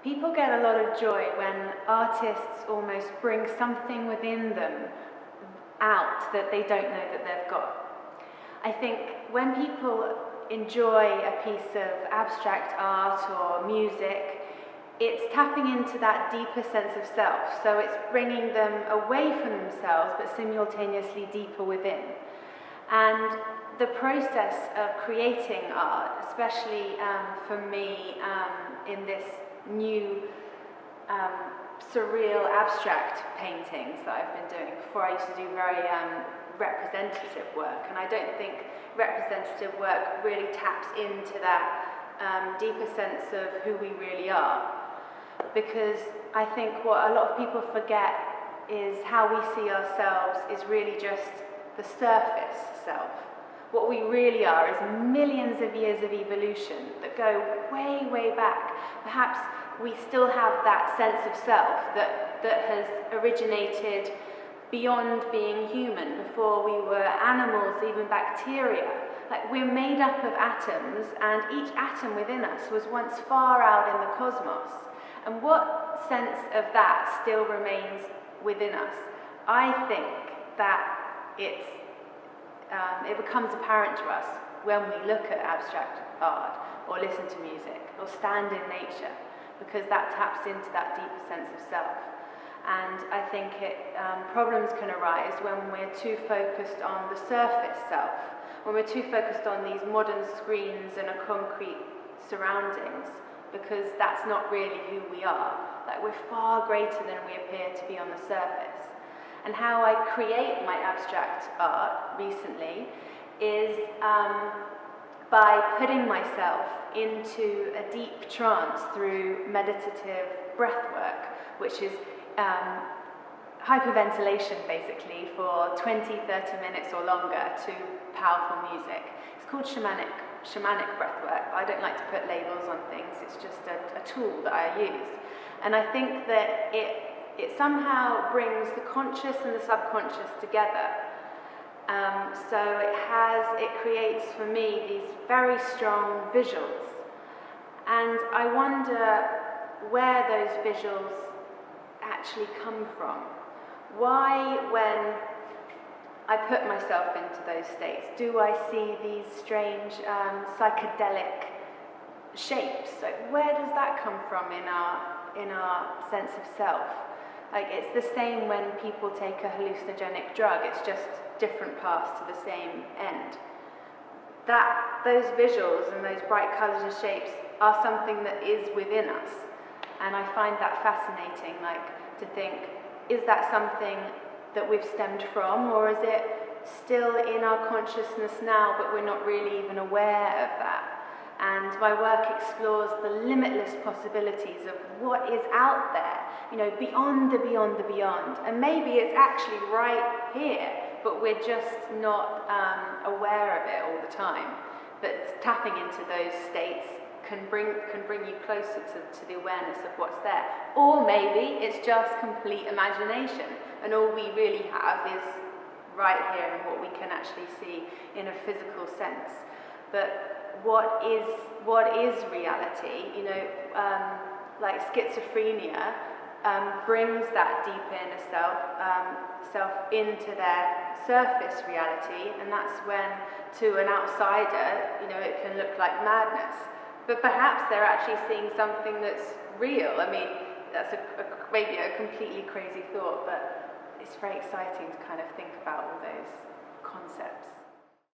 People get a lot of joy when artists almost bring something within them out that they don't know that they've got. I think when people enjoy a piece of abstract art or music, it's tapping into that deeper sense of self. So it's bringing them away from themselves, but simultaneously deeper within. And the process of creating art, especially for me in this new surreal abstract paintings that I've been doing. Before I used to do very representative work, and I don't think representative work really taps into that deeper sense of who we really are. Because I think what a lot of people forget is how we see ourselves is really just the surface self. What we really are is millions of years of evolution that go way, way back. Perhaps we still have that sense of self that has originated beyond being human, before we were animals, even bacteria. Like, we're made up of atoms, and each atom within us was once far out in the cosmos. And what sense of that still remains within us? I think that it becomes apparent to us when we look at abstract art, or listen to music, or stand in nature, because that taps into that deeper sense of self. And I think problems can arise when we're too focused on the surface self, when we're too focused on these modern screens and a concrete surroundings, because that's not really who we are. Like, we're far greater than we appear to be on the surface. And how I create my abstract art recently is by putting myself into a deep trance through meditative breath work, which is hyperventilation basically for 20-30 minutes or longer to powerful music. It's called shamanic breath work. I don't like to put labels on things, it's just a tool that I use. And I think that it somehow brings the conscious and the subconscious together. So it creates for me these very strong visuals. And I wonder where those visuals actually come from. Why, when I put myself into those states, do I see these strange psychedelic shapes? Like, where does that come from in our sense of self? Like, it's the same when people take a hallucinogenic drug, it's just different paths to the same end. Those visuals and those bright colours and shapes are something that is within us. And I find that fascinating, like, to think, is that something that we've stemmed from, or is it still in our consciousness now, but we're not really even aware of that? And my work explores the limitless possibilities of what is out there, beyond the beyond the beyond. And maybe it's actually right here, but we're just not aware of it all the time. But tapping into those states can bring you closer to the awareness of what's there. Or maybe it's just complete imagination, and all we really have is right here and what we can actually see in a physical sense. But what is reality? Like schizophrenia brings that deep inner self into their surface reality, and that's when, to an outsider, it can look like madness. But perhaps they're actually seeing something that's real. I mean, that's maybe a completely crazy thought, but it's very exciting to kind of think about all those concepts.